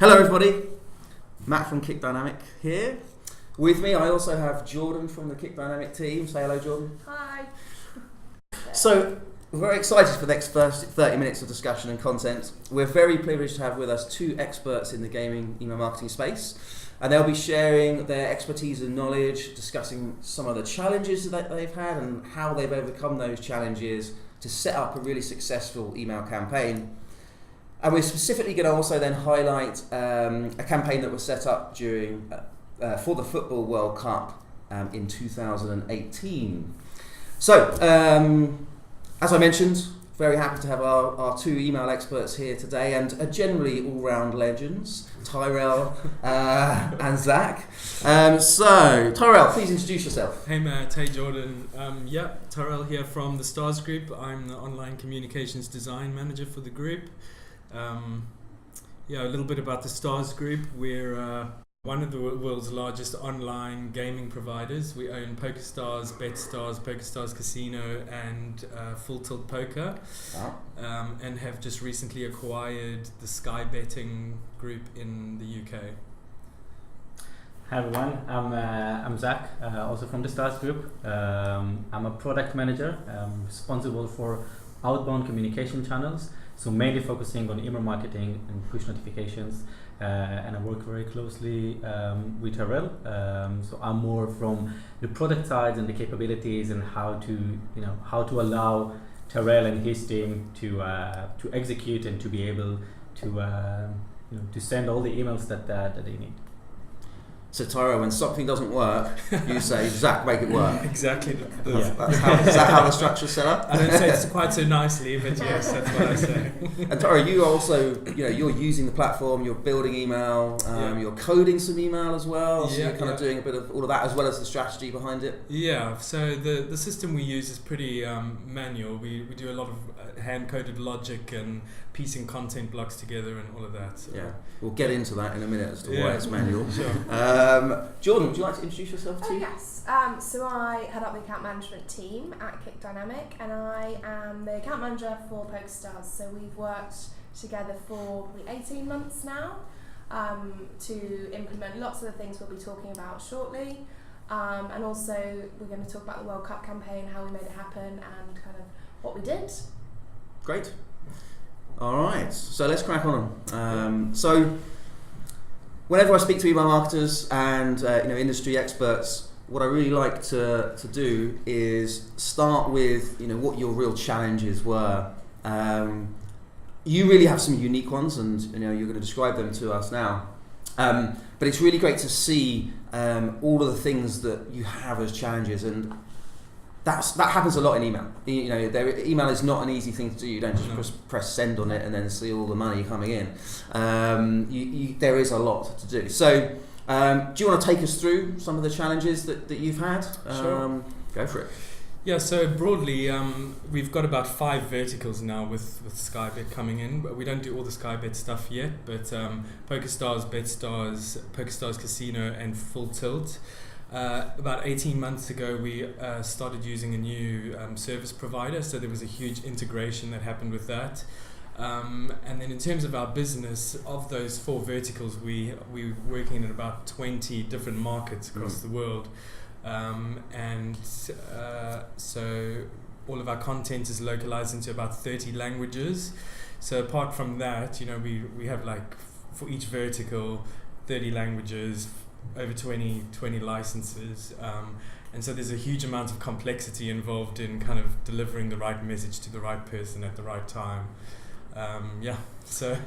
Hello everybody, Matt from Kick Dynamic here. With me I also have Jordan from the Kick Dynamic team. Say hello, Jordan. Hi. So we're very excited for the next first 30 minutes of discussion and content. We're very privileged to have with us two experts in the gaming email marketing space, and they'll be sharing their expertise and knowledge, discussing some of the challenges that they've had and how they've overcome those challenges to set up a really successful email campaign. And we're specifically going to also then highlight a campaign that was set up during for the Football World Cup in 2018. So, as I mentioned, very happy to have our two email experts here today, and generally all-round legends, Tyrell and Zach. So, Tyrell, please introduce yourself. Hey Matt, hey Jordan. Tyrell here from the Stars Group. I'm the online communications design manager for the group. A little bit about the Stars Group. We're one of the world's largest online gaming providers. We own PokerStars, BetStars, PokerStars Casino, and Full Tilt Poker. Wow. And have just recently acquired the Sky Betting Group in the UK. Hi everyone, I'm Zach, also from the Stars Group. I'm a product manager, responsible for outbound communication channels, so mainly focusing on email marketing and push notifications, and I work very closely with Tyrell. So I'm more from the product side and the capabilities and how to allow Tyrell and his team to execute and to be able to send all the emails that they need. So Tyrell, when something doesn't work, you say, Zach, make it work. Exactly. Is that how the structure's set up? I don't say it quite so nicely, but yes, that's what I say. And Tyrell, you also, you're using the platform, you're building email, you're coding some email as well, so you're kind of doing a bit of all of that as well as the strategy behind it. Yeah, so the system we use is pretty manual. We do a lot of hand-coded logic and piecing content blocks together and all of that. So. Yeah, we'll get into that in a minute as to why it's manual. Sure. Jordan, would you like to introduce yourself too? Yes. So I head up the account management team at Kick Dynamic, and I am the account manager for PokerStars. So we've worked together for probably 18 months now to implement lots of the things we'll be talking about shortly. And also we're going to talk about the World Cup campaign, how we made it happen, and kind of what we did. Great. All right, so let's crack on. So whenever I speak to email marketers and industry experts, what I really like to do is start with what your real challenges were. You really have some unique ones, and you're going to describe them to us now. But it's really great to see all of the things that you have as challenges, and that happens a lot in email. Email is not an easy thing to do. You don't just press send on it and then see all the money coming in. There is a lot to do. So, do you want to take us through some of the challenges that you've had? Sure. Go for it. Yeah, so broadly, we've got about 5 verticals now with Skybet coming in, but we don't do all the Skybet stuff yet, but PokerStars, BetStars, PokerStars Casino, and Full Tilt. About 18 months ago, we started using a new service provider, so there was a huge integration that happened with that. And then in terms of our business, of those 4 verticals, we're working in about 20 different markets across the world. So all of our content is localized into about 30 languages. So apart from that, we have for each vertical 30 languages, over 20 licenses, and so there's a huge amount of complexity involved in kind of delivering the right message to the right person at the right time. So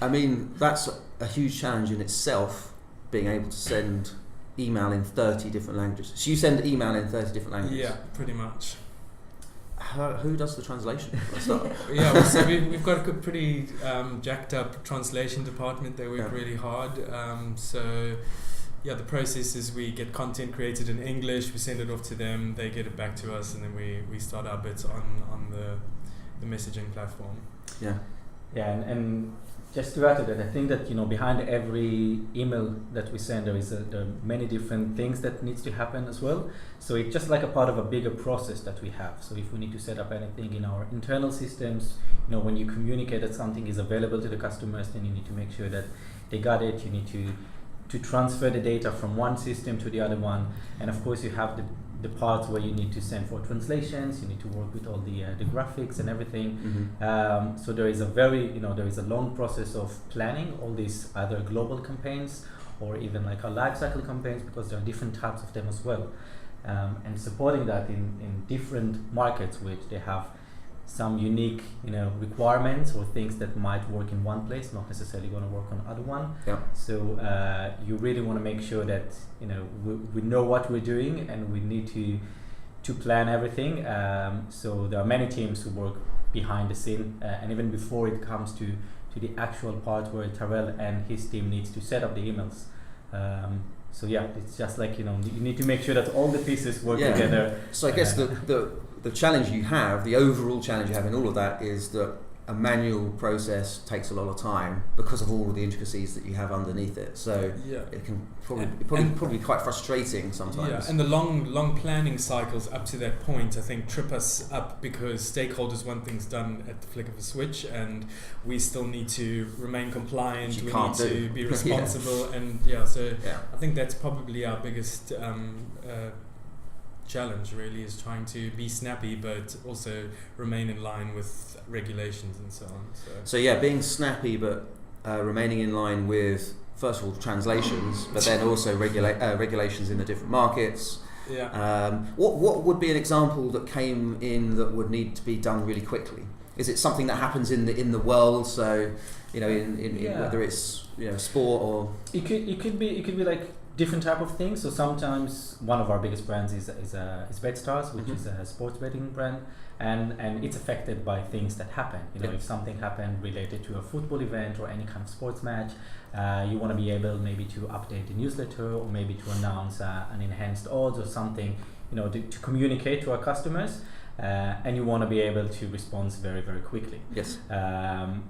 I mean, that's a huge challenge in itself, being able to send email in 30 different languages. So you send email in 30 different languages? Yeah, pretty much. Who does the translation? So we've got a pretty jacked up translation department. They work really hard. The process is we get content created in English, we send it off to them, they get it back to us, and then we start our bits on the messaging platform. Yeah, and just to add to that, I think that behind every email that we send, there are many different things that needs to happen as well. So it's just like a part of a bigger process that we have. So if we need to set up anything in our internal systems, when you communicate that something is available to the customers, then you need to make sure that they got it. You need to transfer the data from one system to the other one, and of course you have the parts where you need to send for translations. You need to work with all the graphics and everything. So there is a there is a long process of planning all these other global campaigns, or even like our lifecycle campaigns, because there are different types of them as well, and supporting that in different markets, which they have some unique requirements or things that might work in one place, not necessarily going to work on other one. So you really want to make sure that we know what we're doing, and we need to plan everything. So there are many teams who work behind the scene, and even before it comes to the actual part where Tyrell and his team needs to set up the emails. So yeah, it's just like you need to make sure that all the pieces work together. So I guess the challenge you have, the overall challenge you have in all of that, is that a manual process takes a lot of time because of all of the intricacies that you have underneath it. So it can probably be quite frustrating sometimes. Yeah, and the long planning cycles up to that point, I think, trip us up, because stakeholders want things done at the flick of a switch, and we still need to remain compliant. We need to be responsible, and I think that's probably our biggest challenge, really, is trying to be snappy but also remain in line with regulations and so on. So being snappy but remaining in line with, first of all, translations, but then also regulations in the different markets. What would be an example that came in that would need to be done really quickly? Is it something that happens in the world? So in whether it's sport or it could be like different type of things. So sometimes one of our biggest brands is BetStars, which is a sports betting brand, and it's affected by things that happen. If something happened related to a football event or any kind of sports match, you want to be able maybe to update the newsletter, or maybe to announce an enhanced odds or something, to communicate to our customers. And you want to be able to respond very, very quickly. Yes.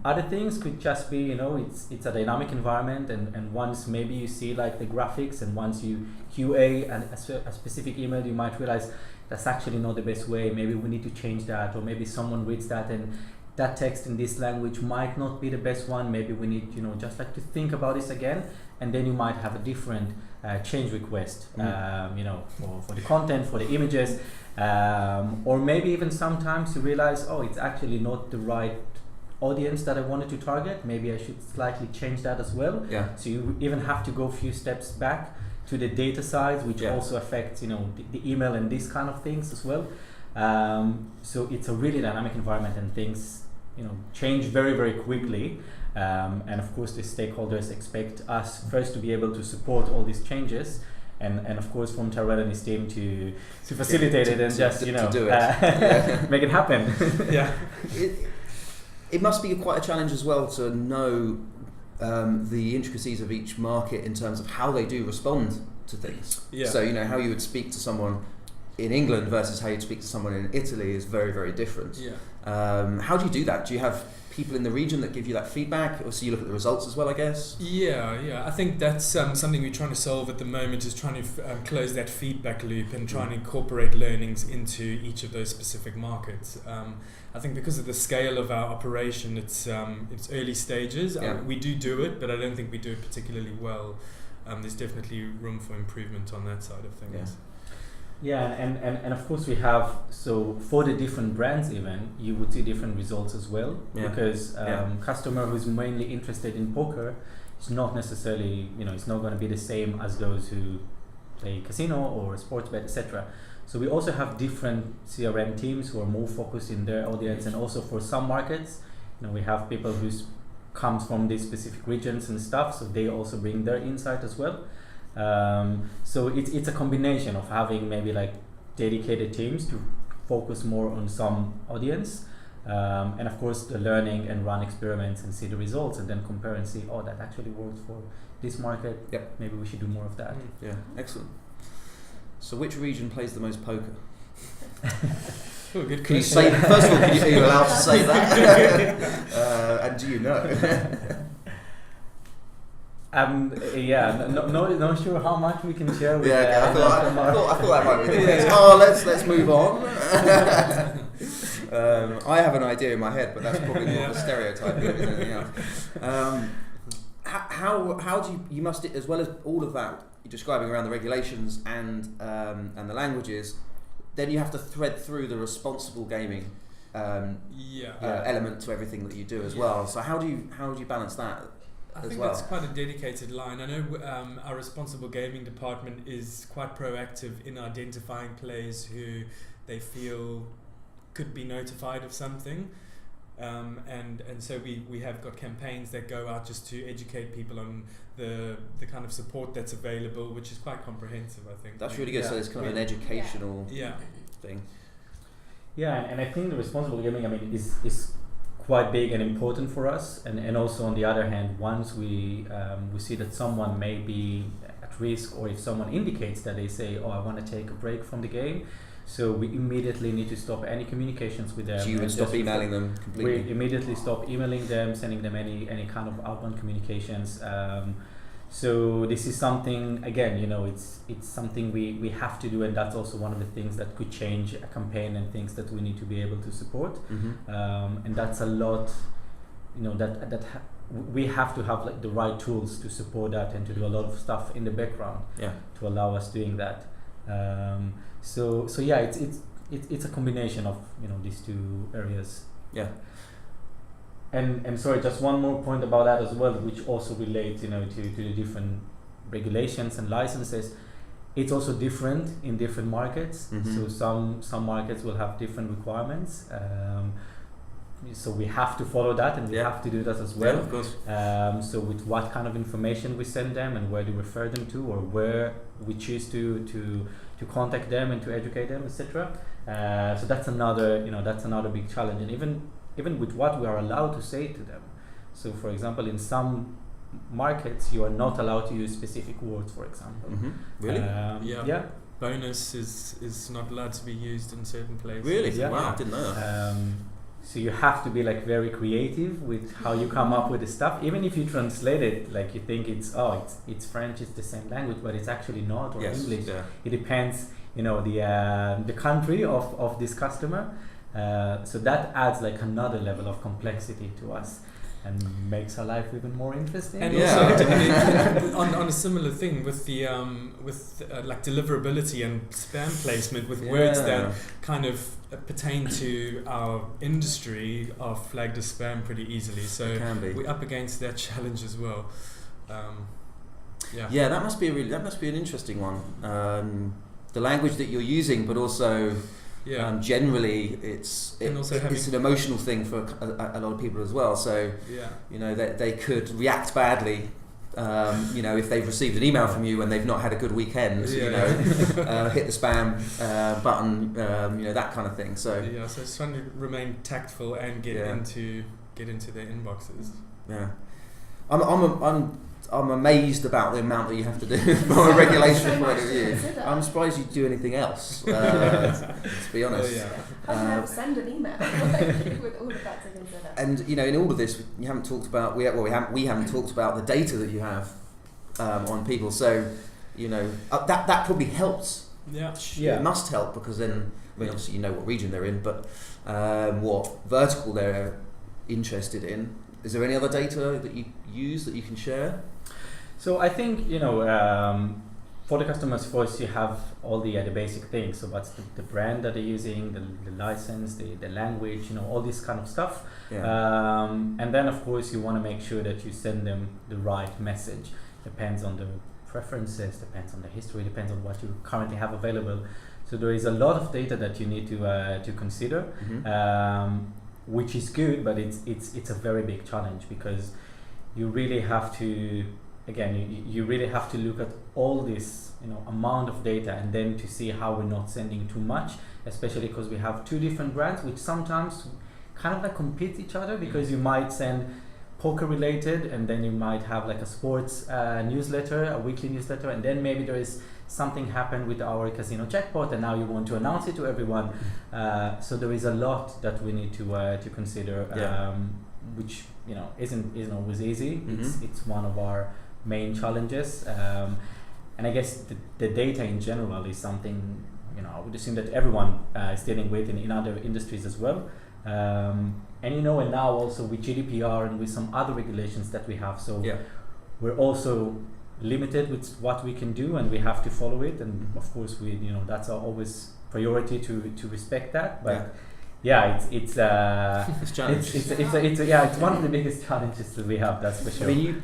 Other things could just be, it's a dynamic environment, and once maybe you see like the graphics, and once you QA a specific email, you might realize that's actually not the best way. Maybe we need to change that, or maybe someone reads that and that text in this language might not be the best one. Maybe we need, just like to think about this again, and then you might have a different change request, for the content, for the images. Or maybe even sometimes you realize, it's actually not the right audience that I wanted to target. Maybe I should slightly change that as well. So you even have to go a few steps back to the data side, which also affects the email and these kind of things as well. So it's a really dynamic environment, and things change very, very quickly. And of course the stakeholders expect us first to be able to support all these changes, and of course from Tyrell and his team to facilitate it and just to do it. Make it happen. It must be quite a challenge as well to know the intricacies of each market in terms of how they do respond to things. So how you would speak to someone in England versus how you'd speak to someone in Italy is very, very different. How do you do that? Do you have people in the region that give you that feedback, or so you look at the results as well, I guess? I think that's something we're trying to solve at the moment, is trying to close that feedback loop and trying to incorporate learnings into each of those specific markets. I think because of the scale of our operation, it's early stages. We do it, but I don't think we do it particularly well. There's definitely room for improvement on that side of things. And of course we have, so for the different brands even, you would see different results as well, because customer who's mainly interested in poker is not necessarily, it's not going to be the same as those who play casino or sports bet, etc. So we also have different CRM teams who are more focused in their audience, and also for some markets, we have people who comes from these specific regions and stuff, so they also bring their insight as well. So it's a combination of having maybe like dedicated teams to focus more on some audience, and of course the learning and run experiments and see the results, and then compare and see, that actually worked for this market. Maybe we should do more of that. Excellent. So which region plays the most poker? Good can you say, first of all, are you allowed to say that? And do you know? Not sure how much we can share with I thought that might be the case. Oh, let's move on. I have an idea in my head, but that's probably more of a stereotype than anything else. How do you must, as well as all of that you're describing around the regulations and the languages, then you have to thread through the responsible gaming element to everything that you do as well. So how do you balance that? I think that's quite a dedicated line. I know our responsible gaming department is quite proactive in identifying players who they feel could be notified of something, and so we have got campaigns that go out just to educate people on the kind of support that's available, which is quite comprehensive. I think that's really good. So it's kind of an educational thing. Yeah, and I think the responsible gaming, is quite big and important for us, and also on the other hand, once we see that someone may be at risk, or if someone indicates that they say, I want to take a break from the game, so we immediately need to stop any communications with them. So you would stop emailing them completely? We immediately stop emailing them, sending them any kind of outbound communications. So this is something, again, it's something we have to do, and that's also one of the things that could change a campaign and things that we need to be able to support. And that's a lot, we have to have like the right tools to support that and to do a lot of stuff in the background to allow us doing that. So it's a combination of these two areas. Yeah. And sorry, just one more point about that as well, which also relates, to the different regulations and licenses. It's also different in different markets. So some markets will have different requirements. So we have to follow that, and we have to do that as well. Yeah, of course. So with what kind of information we send them, and where to refer them to, or where we choose to contact them and to educate them, etc. So that's another big challenge, and even with what we are allowed to say to them. So for example, in some markets you are not allowed to use specific words, for example. Really? Bonus is not allowed to be used in certain places. Really? Yeah. Wow, I didn't know that. So you have to be like very creative with how you come up with the stuff. Even if you translate it, like you think it's French, it's the same language, but it's actually not, or English. Yeah. It depends, the country of this customer. So that adds like another level of complexity to us and makes our life even more interesting. And also on a similar thing with the like deliverability and spam placement with words that kind of pertain to our industry are flagged as spam pretty easily. So we're up against that challenge as well. That must be an interesting one. The language that you're using, but also. Generally, it's an emotional thing for a lot of people as well. So they could react badly. If they've received an email from you and they've not had a good weekend, hit the spam button, that kind of thing. So so it's trying to remain tactful and get into their inboxes. Yeah, I'm amazed about the amount that you have to do from a regulation point of view. I'm surprised you do anything else, to be honest. How can I send an email with all of that to consider? And in all of this, you haven't talked about we haven't talked about the data that you have on people. So that probably helps. It must help, because then obviously you know what region they're in, but what vertical they're interested in. Is there any other data that you use that you can share? So I think for the customers first, you have all the basic things. So what's the brand that they're using, the license, the language, all this kind of stuff. And then of course you want to make sure that you send them the right message. Depends on the preferences, depends on the history, depends on what you currently have available. So there is a lot of data that you need to consider. Which is good, but it's a very big challenge, because you really have to, again, you really have to look at all this amount of data, and then to see how we're not sending too much, especially because we have two different brands which sometimes kind of like compete each other, because you might send poker related, and then you might have like a sports newsletter, a weekly newsletter, and then maybe there is something happened with our casino jackpot, and now you want to announce it to everyone. So there is a lot that we need to consider, which isn't always easy. It's one of our main challenges. And I guess the data in general is something, I would assume that everyone is dealing with in other industries as well. And now also with GDPR and with some other regulations that we have, so we're also limited with what we can do, and we have to follow it. And of course, that's our always priority to respect that. But it's one of the biggest challenges that we have. That's for sure. I mean,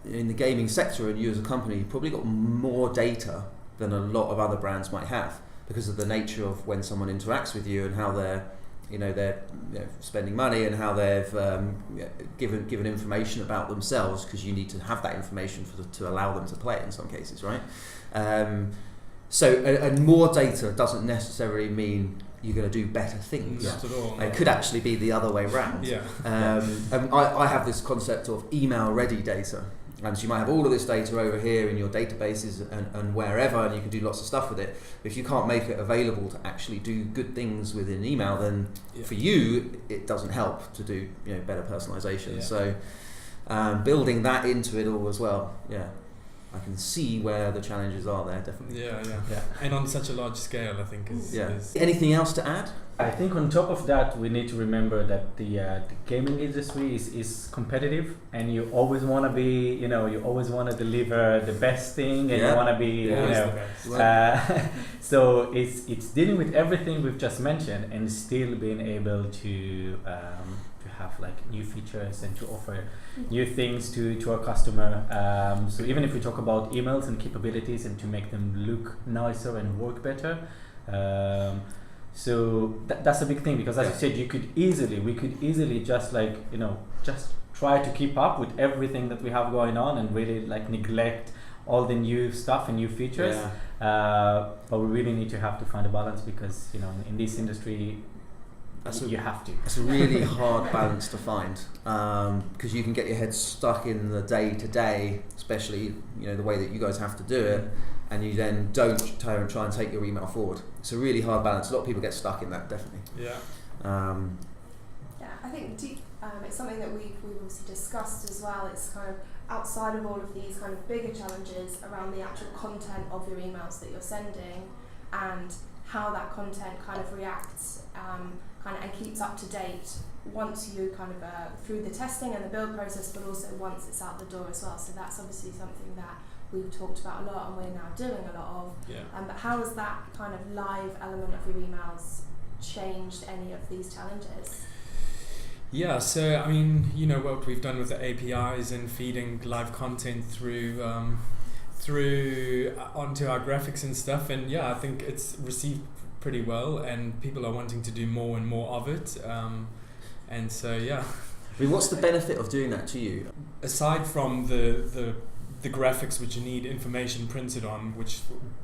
in the gaming sector, and you as a company, you've probably got more data than a lot of other brands might have, because of the nature of when someone interacts with you and how they're spending money, and how they've given information about themselves, because you need to have that information to allow them to play in some cases, right? And more data doesn't necessarily mean you're going to do better things. Not at all. It could actually be the other way around. And I have this concept of email ready data. And so you might have all of this data over here in your databases and wherever, and you can do lots of stuff with it. But if you can't make it available to actually do good things within email, then for you, it doesn't help to do better personalization. So building that into it all as well, I can see where the challenges are there, definitely. Yeah. And on such a large scale, I think is Anything else to add? I think on top of that, we need to remember that the gaming industry is competitive, and you always want to be, you always want to deliver the best thing, and you want to be, so it's dealing with everything we've just mentioned, and still being able to have like new features and to offer new things to our customer. So even if we talk about emails and capabilities, and to make them look nicer and work better. So that's a big thing, because as you said, we could easily just just try to keep up with everything that we have going on, and really neglect all the new stuff and new features. But we really need to find a balance, because in this industry, you have to. It's a really hard balance to find, because you can get your head stuck in the day to day, especially the way that you guys have to do it, and you then don't try and take your email forward. It's a really hard balance. A lot of people get stuck in that, definitely. I think it's something that we've obviously discussed as well. It's kind of outside of all of these kind of bigger challenges around the actual content of your emails that you're sending, and how that content kind of reacts and keeps up to date once you through the testing and the build process, but also once it's out the door as well. So that's obviously something that we've talked about a lot, and we're now doing a lot of. But how has that kind of live element of your emails changed any of these challenges? Yeah, so I mean, what we've done with the APIs and feeding live content through onto our graphics and stuff, and I think it's received pretty well, and people are wanting to do more and more of it, and so I mean, what's the benefit of doing that to you? Aside from the graphics which you need information printed on, which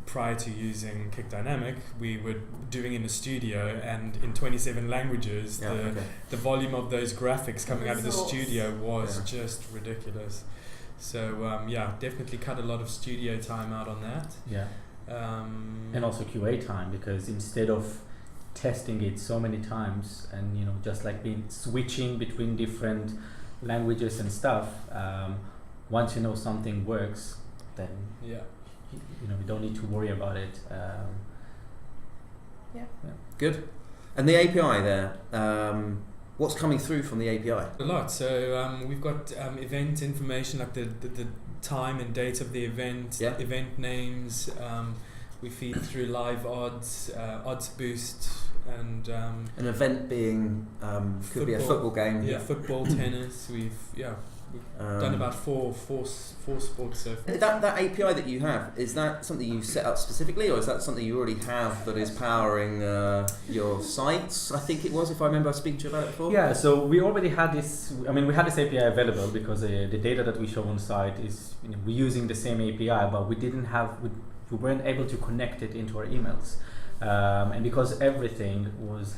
prior to using Kick Dynamic we were doing in the studio, and in 27 languages, the volume of those graphics coming out of the studio was just ridiculous. So definitely cut a lot of studio time out on that. And also QA time, because instead of testing it so many times, and just being switching between different languages and stuff, once something works, then we don't need to worry about it. Good. And the API there, what's coming through from the API? A lot. So we've got event information, like the time and date of the event, event names. We feed through live odds, odds boost, and an event being could be a football game. Football, tennis. We've done about four sports so far. That API that you have, is that something you set up specifically, or is that something you already have that is powering your sites? I think it was, if I remember speaking to you about it before. Yeah, so we already had this. I mean, we had this API available, because the data that we show on site is we're using the same API, but we weren't able to connect it into our emails, and because everything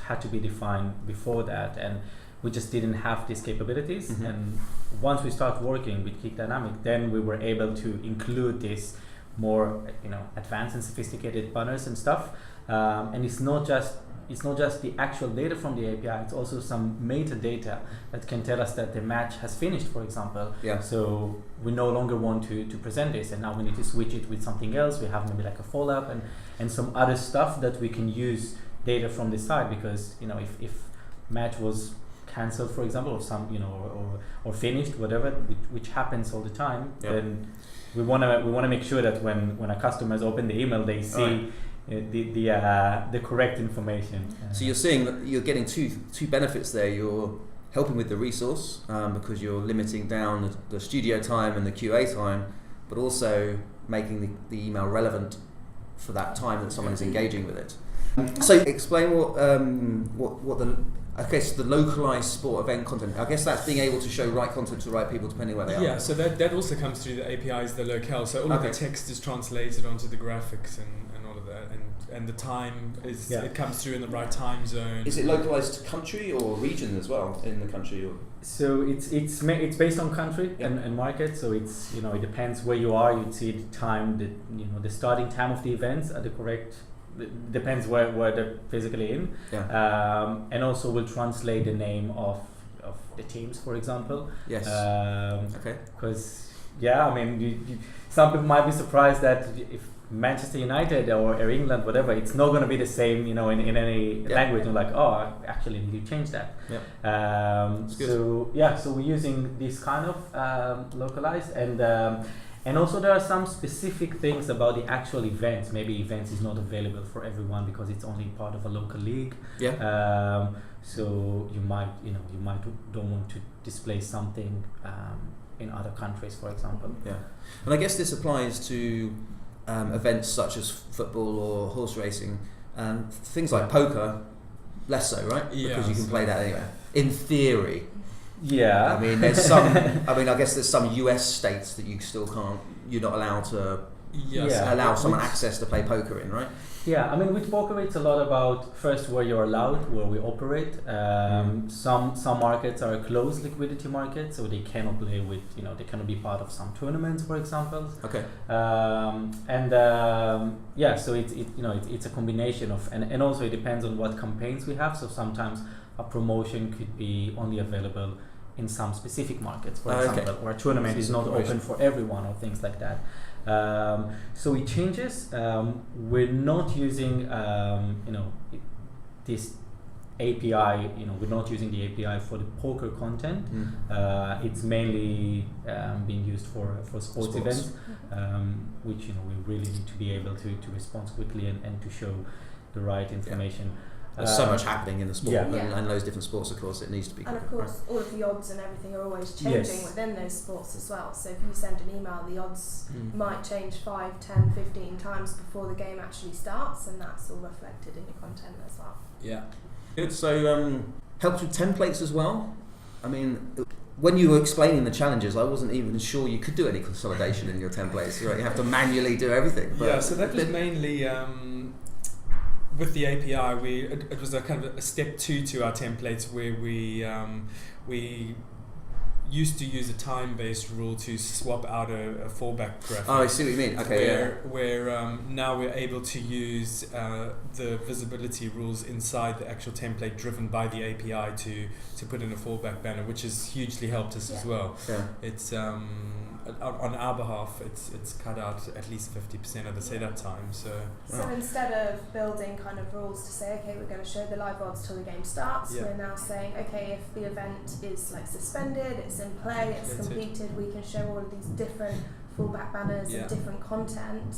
had to be defined before that, and we just didn't have these capabilities. And once we start working with Kick Dynamic, then we were able to include this more advanced and sophisticated banners and stuff. And it's not just it's not just the actual data from the API, it's also some metadata that can tell us that the match has finished, for example. Yeah. So we no longer want to present this, and now we need to switch it with something else. We have maybe like a follow-up and some other stuff that we can use data from the side, because if match was cancelled, for example, or some or finished, whatever, which happens all the time, then we want to make sure that when our customers open the email, they see the correct information. So you're seeing that you're getting two benefits there. You're helping with the resource because you're limiting down the studio time and the QA time, but also making the email relevant for that time that someone is engaging with it. So explain what the localized sport event content. I guess that's being able to show right content to the right people depending where they are. Yeah, so that also comes through the APIs, the locale. So all of the text is translated onto the graphics and all of that, and the time is it comes through in the right time zone. Is it localized to country or region as well in the country? Or? So it's based on country and market. So it's it depends where you are. You'd see the time, the starting time of the events at the correct. Depends where they're physically in, and also we'll translate the name of the teams, for example. Yes. Because some people might be surprised that if Manchester United or England, whatever, it's not going to be the same, in any language. And like, actually, you change that. So we're using this kind of localized and also there are some specific things about the actual events. Maybe events is not available for everyone because it's only part of a local league. So you might don't want to display something in other countries, for example. Yeah, and I guess this applies to events such as football or horse racing, things like poker, less so, right? Because you can play that anywhere. In theory. Yeah. I mean, there's some. I guess there's some US states that you still can't. You're not allowed to allow someone access to play poker in, right? Yeah. I mean, with poker, it's a lot about first where you're allowed, where we operate. Some markets are closed liquidity markets, so they cannot play with. They cannot be part of some tournaments, for example. Okay. So it's a combination of and also it depends on what campaigns we have. So sometimes a promotion could be only available in some specific markets, for example, or a tournament is not open for everyone, or things like that. So it changes. We're not using, this API. We're not using the API for the poker content. It's mainly being used for sports events, which we really need to be able to respond quickly and to show the right information. There's so much happening in the sport and those different sports, of course, it needs to be. And of course, all of the odds and everything are always changing within those sports as well. So if you send an email, the odds might change 5, 10, 15 times before the game actually starts, and that's all reflected in your content as well. Yeah. Good. So helps with templates as well. I mean, when you were explaining the challenges, I wasn't even sure you could do any consolidation in your templates. Right? You have to manually do everything. But so that was mainly... with the API, it was a kind of a step 2 to our templates where we used to use a time-based rule to swap out a fallback graphic. Oh, I see what you mean. Okay, where now we're able to use the visibility rules inside the actual template driven by the API to put in a fallback banner, which has hugely helped us as well. Yeah. It's on our behalf, it's cut out at least 50% of the setup time. So instead of building kind of rules to say, okay, we're going to show the live odds till the game starts, we're now saying, okay, if the event is like suspended, it's in play, it's completed, we can show all of these different fallback banners and different content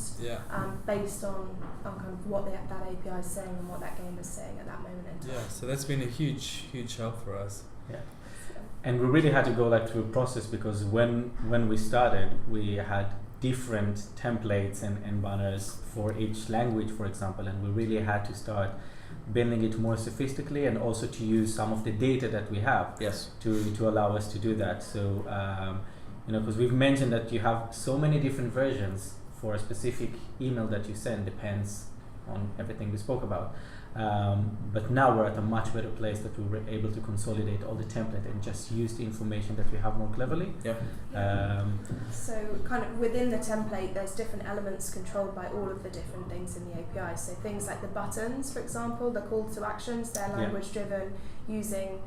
based on kind of what that API is saying and what that game is saying at that moment in time. Yeah, so that's been a huge help for us. Yeah. And we really had to go through a process, because when we started, we had different templates and banners for each language, for example, and we really had to start building it more sophisticatedly, and also to use some of the data that we have to allow us to do that. So because we've mentioned that you have so many different versions for a specific email that you send, depends on everything we spoke about. But now we're at a much better place that we were able to consolidate all the template and just use the information that we have more cleverly. So kind of within the template there's different elements controlled by all of the different things in the API. So things like the buttons, for example, the call to actions, they're language driven, using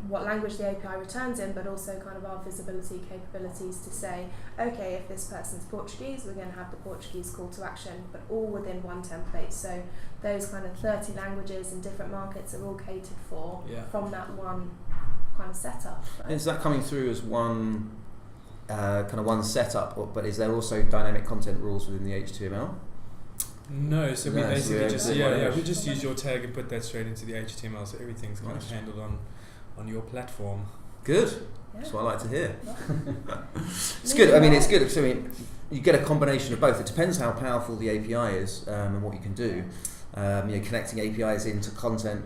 what language the API returns in, but also kind of our visibility capabilities to say, okay, if this person's Portuguese, we're going to have the Portuguese call to action, but all within one template. So those kind of 30 languages in different markets are all catered for from that one kind of setup. Right? Is that coming through as one kind of one setup, but is there also dynamic content rules within the HTML? No, so we No, basically so just yeah, we just use your tag and put that straight into the HTML, so everything's kind of handled on your platform. Good. Yeah. That's what I like to hear. Yeah. It's good. I mean, it's good. So, I mean, you get a combination of both. It depends how powerful the API is and what you can do. Connecting APIs into content.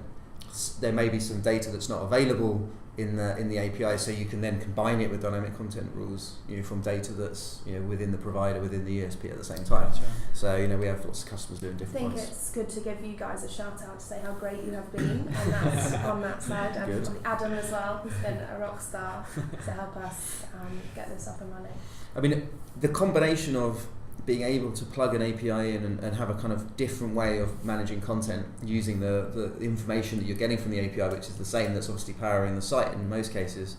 There may be some data that's not available in the API, so you can then combine it with dynamic content rules. From data that's within the provider, within the ESP at the same time. Gotcha. So we have lots of customers doing I different think ones. it's good to give you guys a shout out to say how great you have been, and that's on that side. And Good. from Adam as well, who's been a rock star to help us get this up and running. I mean, the combination of being able to plug an API in and have a kind of different way of managing content using the information that you're getting from the API, which is the same that's obviously powering the site in most cases,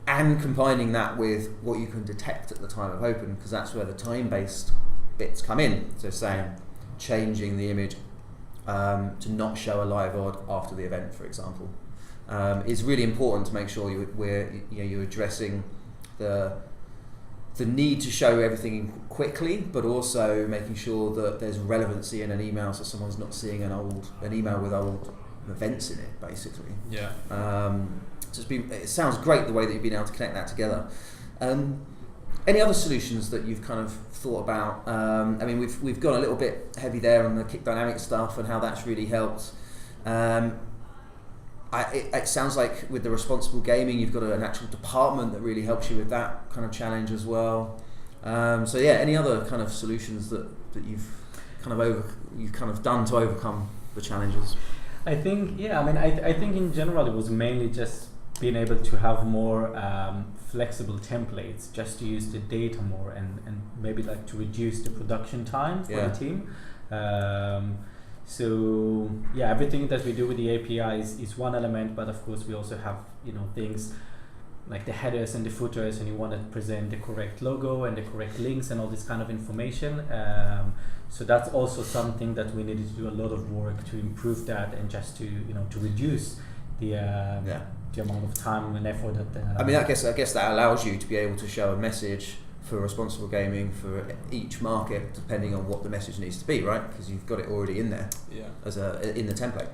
and combining that with what you can detect at the time of open, because that's where the time-based bits come in. So saying, changing the image to not show a live odd after the event, for example, is really important to make sure you're addressing the need to show everything quickly, but also making sure that there's relevancy in an email, so someone's not seeing an email with old events in it, basically. Yeah. It sounds great the way that you've been able to connect that together. Any other solutions that you've kind of thought about? I mean, we've gone a little bit heavy there on the Kick Dynamic stuff and how that's really helped. It sounds like with the responsible gaming, you've got an actual department that really helps you with that kind of challenge as well. Any other kind of solutions that you've kind of done to overcome the challenges? I think, I think in general it was mainly just being able to have more flexible templates, just to use the data more and maybe like to reduce the production time for the team. Everything that we do with the API is one element, but of course we also have things like the headers and the footers, and you want to present the correct logo and the correct links and all this kind of information. So that's also something that we needed to do a lot of work to improve that, and just to to reduce the amount of time and effort that. I mean, I guess that allows you to be able to show a message for responsible gaming for each market, depending on what the message needs to be, right? Because you've got it already in there in the template.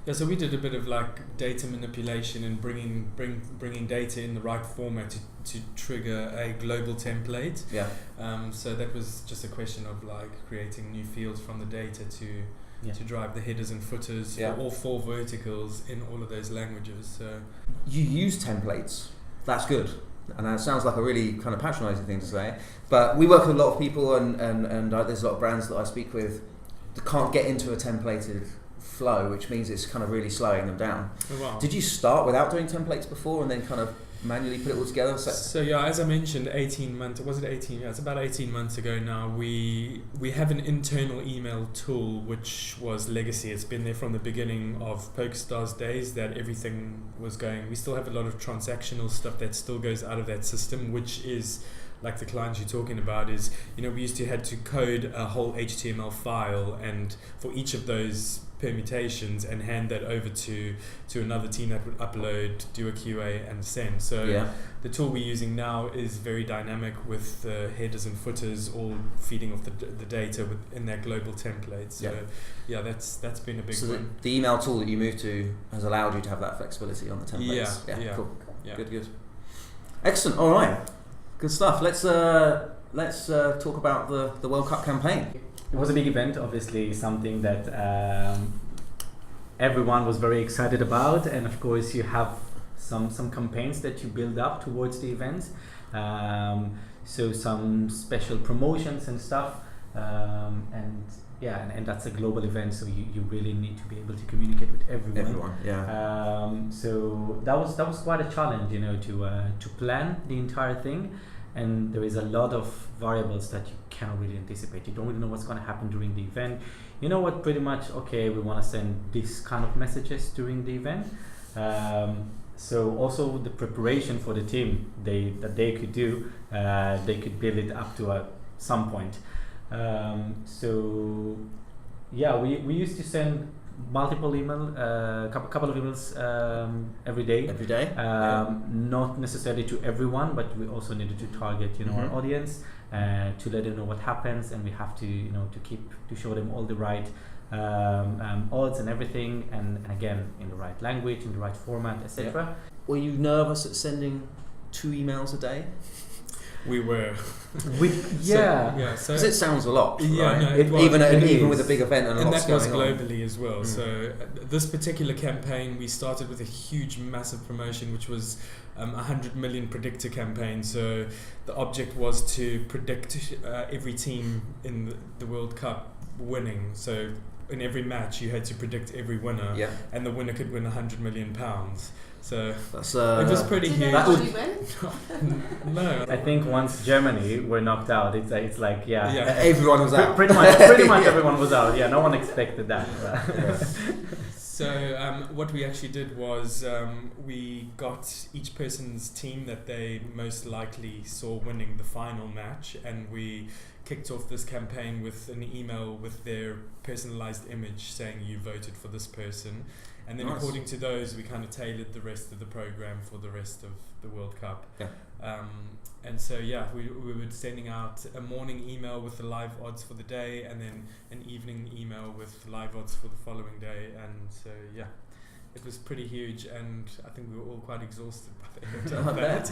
Yeah, so we did a bit of like data manipulation and bringing data in the right format to trigger a global template. Yeah. So that was just a question of like creating new fields from the data to drive the headers and footers for all 4 verticals in all of those languages. So you use templates. That's good. And that sounds like a really kind of patronising thing to say, but we work with a lot of people, and there's a lot of brands that I speak with that can't get into a templated flow, which means it's kind of really slowing them down. Oh, wow. Did you start without doing templates before and then kind of manually put it all together? So as I mentioned, 18 months, was it 18? Yeah, it's about 18 months ago now. We have an internal email tool which was legacy. It's been there from the beginning of PokerStars days that everything was going. We still have a lot of transactional stuff that still goes out of that system, which is like the clients you're talking about is, we used to had to code a whole HTML file, and for each of those permutations, and hand that over to another team that would upload, do a QA and send. So the tool we're using now is very dynamic, with the headers and footers all feeding off the data in their global templates. So that's been a big one. So the email tool that you moved to has allowed you to have that flexibility on the templates. Yeah. Cool. Yeah. Good. Excellent. All right. Good stuff. Let's talk about the World Cup campaign. It was a big event, obviously something that everyone was very excited about, and of course you have some campaigns that you build up towards the event. So some special promotions and stuff, and and that's a global event, so you really need to be able to communicate with everyone. So that was quite a challenge, to plan the entire thing, and there is a lot of variables that you cannot really anticipate. You don't really know what's going to happen during the event. You know what? Pretty much, okay, we want to send this kind of messages during the event. So also the preparation for the team that they could do, they could build it up to some point. We used to send multiple email, couple of emails every day. Not necessarily to everyone, but we also needed to target our audience to let them know what happens, and we have to to show them all the right odds and everything, and again in the right language, in the right format, etc. Were you nervous at sending 2 emails a day? We were. Because it sounds a lot, right? No, even with a big event and lots going on. And that was globally as well. So this particular campaign, we started with a huge, massive promotion, which was 100 million predictor campaign. So the object was to predict every team in the World Cup winning. So in every match, you had to predict every winner, and the winner could win £100 million. So that's, it was pretty huge. Did you win? No, I think once Germany were knocked out, it's like everyone was out. Pretty much everyone was out. Yeah, no one expected that. So what we actually did was we got each person's team that they most likely saw winning the final match, and we kicked off this campaign with an email with their personalized image saying you voted for this person. And then according to those, we kind of tailored the rest of the program for the rest of the World Cup. And so, we were sending out a morning email with the live odds for the day, and then an evening email with live odds for the following day. And so, it was pretty huge, and I think we were all quite exhausted by the end of that.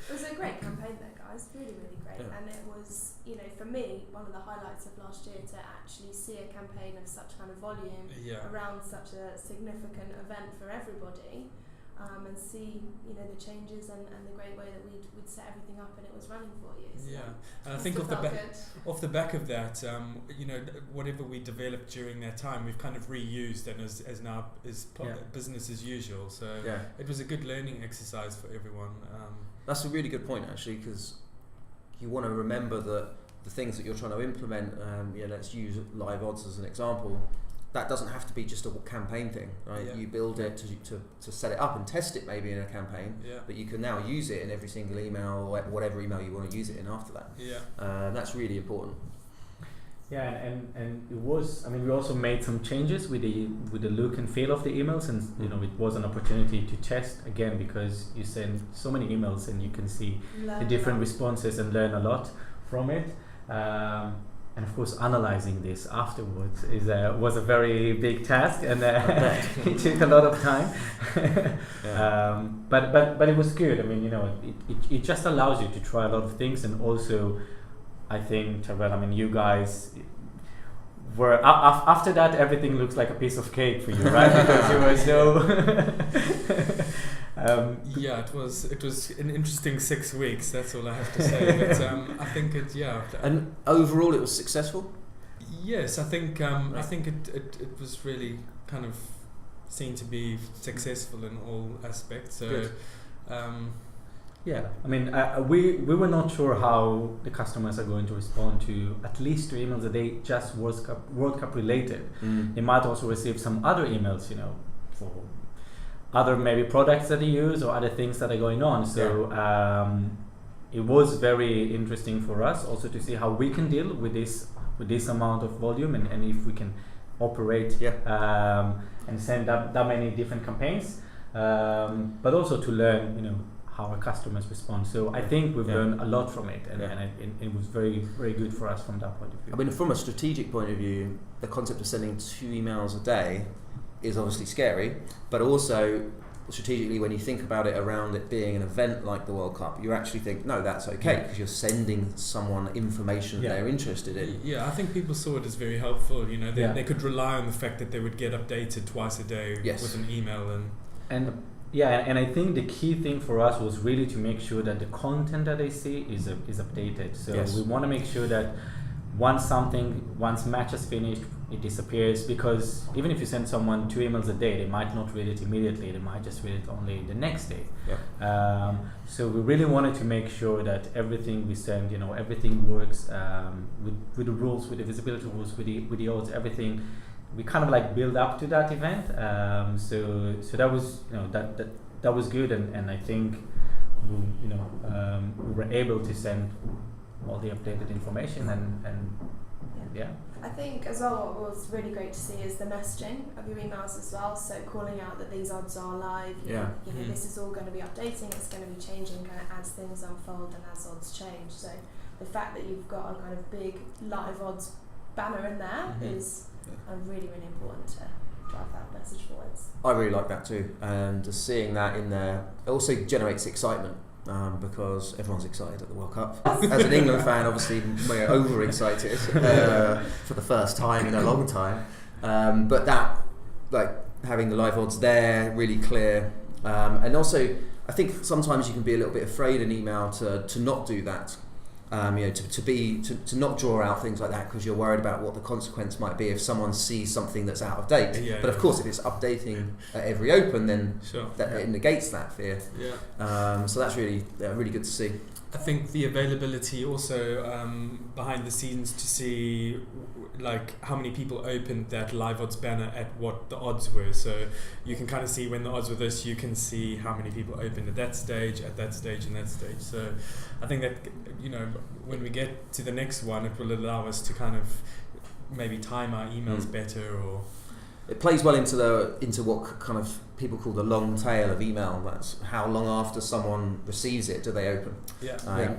It was a great campaign though, guys, really, really great. And it was, for me, one of the highlights of last year to actually see a campaign of such kind of volume around such a significant event for everybody, and see, the changes and the great way that we'd set everything up and it was running for you. So and I think off the back of that, whatever we developed during that time, we've kind of reused and as now is business as usual. So it was a good learning exercise for everyone. That's a really good point, actually, because you want to remember that the things that you're trying to implement, let's use live odds as an example, that doesn't have to be just a campaign thing, right? You build it to set it up and test it maybe in a campaign, but you can now use it in every single email or whatever email you want to use it in after that. That's really important. And it was. I mean, we also made some changes with the look and feel of the emails, and it was an opportunity to test again, because you send so many emails and you can see the different responses and learn a lot from it. And of course, analyzing this afterwards was a very big task, and it took a lot of time. But it was good. I mean, it just allows you to try a lot of things, and also, I think, Tyrell, I mean, you guys were after that, everything looks like a piece of cake for you, right? Because you were so. It was an interesting 6 weeks. That's all I have to say. But I think And overall, it was successful. Yes, I think it was really kind of seen to be successful in all aspects. So. Good. I mean, we were not sure how the customers are going to respond to at least 2 emails a day, just World Cup related. They might also receive some other emails, for other maybe products that they use or other things that are going on. So it was very interesting for us also to see how we can deal with this amount of volume, and if we can operate and send that many different campaigns, but also to learn, how our customers respond. So I think we've learned a lot from it, and it was very, very good for us from that point of view. I mean, from a strategic point of view, the concept of sending 2 emails a day is obviously scary, but also strategically, when you think about it around it being an event like the World Cup, you actually think, no, that's okay, because you're sending someone information that they're interested in. I think people saw it as very helpful. They could rely on the fact that they would get updated twice a day with an email. And I think the key thing for us was really to make sure that the content that they see is updated. So we want to make sure that once match is finished, it disappears, because even if you send someone 2 emails a day, they might not read it immediately, they might just read it only the next day. So we really wanted to make sure that everything we send, everything works with the rules, with the visibility rules, with the odds, everything. We kind of like build up to that event. So that was that was good, and I think we were able to send all the updated information and yeah. I think as well what was really great to see is the messaging of your emails as well, so calling out that these odds are live, this is all going to be updating, it's going to be changing kind of as things unfold and as odds change. So the fact that you've got a kind of big live odds banner in there is really, really important to drive that message forwards. I really like that too, and just seeing that in there, it also generates excitement. Because everyone's excited at the World Cup. As an England fan, obviously we're overexcited for the first time in a long time. But that, like having the live odds there, really clear, and also I think sometimes you can be a little bit afraid in email to not do that. To not draw out things like that because you're worried about what the consequence might be if someone sees something that's out of date. But of course, if it's updating at every open, then it negates that fear. So that's really good to see. I think the availability also behind the scenes to see like how many people opened that live odds banner at what the odds were. So you can kind of see when the odds were this, you can see how many people opened at that stage, and that stage. So I think that when we get to the next one, it will allow us to kind of maybe time our emails better, or it plays well into what kind of people call the long tail of email. That's how long after someone receives it do they open.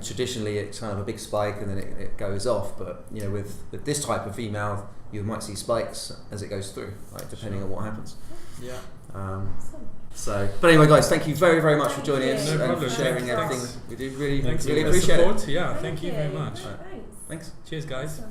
Traditionally it's kind of a big spike and then it goes off, but with this type of email you might see spikes as it goes through, right, depending on what happens. But anyway, guys, thank you very, very much for joining us and for sharing everything. We do really appreciate it. Thank you very much. Thanks. Cheers, guys.